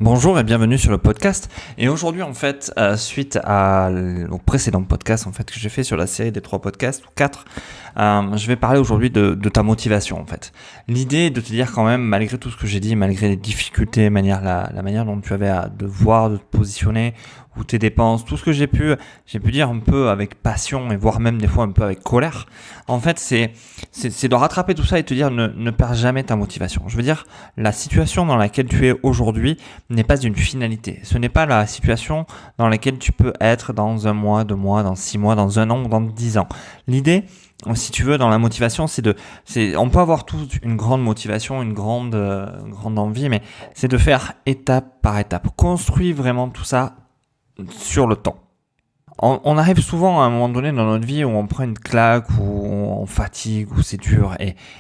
Bonjour et bienvenue sur le podcast. Et aujourd'hui, en fait, suite au précédent podcast en fait que j'ai fait sur la série des 3 podcasts ou 4, je vais parler aujourd'hui de ta motivation en fait. L'idée est de te dire quand même, malgré tout ce que j'ai dit, malgré les difficultés, la manière dont tu avais de voir, de te positionner, ou tes dépenses, tout ce que j'ai pu dire un peu avec passion et voire même des fois un peu avec colère. En fait, c'est de rattraper tout ça et te dire ne perds jamais ta motivation. Je veux dire, la situation dans laquelle tu es aujourd'hui n'est pas une finalité. Ce n'est pas la situation dans laquelle tu peux être dans 1 mois, 2 mois, dans 6 mois, dans 1 an ou dans 10 ans. L'idée, si tu veux, dans la motivation, on peut avoir tous une grande motivation, une grande envie, mais c'est de faire étape par étape. Construis vraiment tout ça sur le temps. On arrive souvent à un moment donné dans notre vie où on prend une claque, où on fatigue, où c'est dur.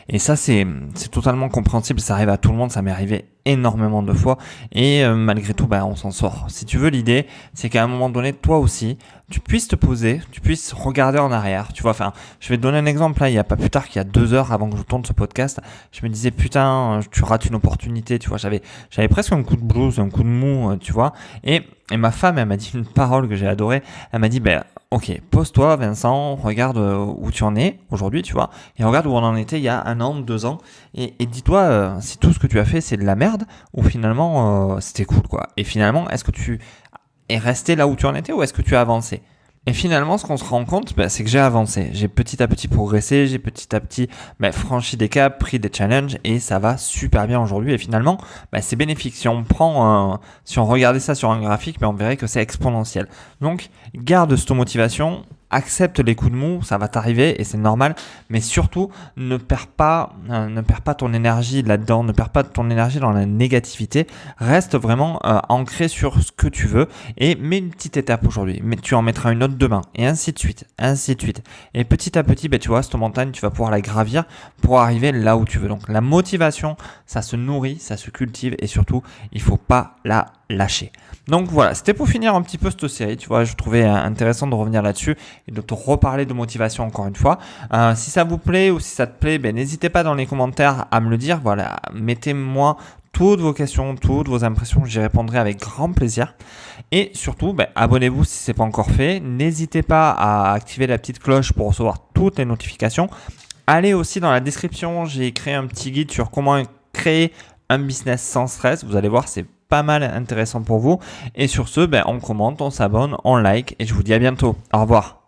Et ça, c'est totalement compréhensible. Ça arrive à tout le monde. Ça m'est arrivé énormément de fois. Et malgré tout, on s'en sort. Si tu veux, l'idée, c'est qu'à un moment donné, toi aussi, tu puisses te poser, tu puisses regarder en arrière. Tu vois, je vais te donner un exemple. Là, il n'y a pas plus tard qu'il y a 2 heures avant que je tourne ce podcast, je me disais, putain, tu rates une opportunité. Tu vois, j'avais presque un coup de blues, un coup de mou, tu vois. Et ma femme, elle m'a dit une parole que j'ai adorée. Elle m'a dit, ok, pose-toi Vincent, regarde où tu en es aujourd'hui, tu vois, et regarde où on en était il y a 1 an, 2 ans, et dis-toi si tout ce que tu as fait c'est de la merde, ou finalement c'était cool, quoi. Et finalement, est-ce que tu es resté là où tu en étais, ou est-ce que tu as avancé? Et finalement, ce qu'on se rend compte, c'est que j'ai avancé. J'ai petit à petit progressé, j'ai petit à petit franchi des caps, pris des challenges, et ça va super bien aujourd'hui. Et finalement, c'est bénéfique. Si on regardait ça sur un graphique, on verrait que c'est exponentiel. Donc, garde cette motivation. Accepte les coups de mou, ça va t'arriver et c'est normal, mais surtout ne perds pas ton énergie là-dedans, ne perds pas ton énergie dans la négativité, reste vraiment ancré sur ce que tu veux et mets une petite étape aujourd'hui, mais tu en mettras une autre demain et ainsi de suite. Et petit à petit, tu vois, cette montagne, tu vas pouvoir la gravir pour arriver là où tu veux. Donc la motivation, ça se nourrit, ça se cultive et surtout, il faut pas la lâcher. Donc voilà, c'était pour finir un petit peu cette série, tu vois, je trouvais intéressant de revenir là-dessus et de te reparler de motivation encore une fois. Si ça vous plaît ou si ça te plaît, n'hésitez pas dans les commentaires à me le dire. Voilà, mettez-moi toutes vos questions, toutes vos impressions, j'y répondrai avec grand plaisir. Et surtout, abonnez-vous si ce n'est pas encore fait. N'hésitez pas à activer la petite cloche pour recevoir toutes les notifications. Allez aussi dans la description, j'ai créé un petit guide sur comment créer un business sans stress. Vous allez voir, c'est pas mal intéressant pour vous. Et sur ce, on commente, on s'abonne, on like et je vous dis à bientôt. Au revoir.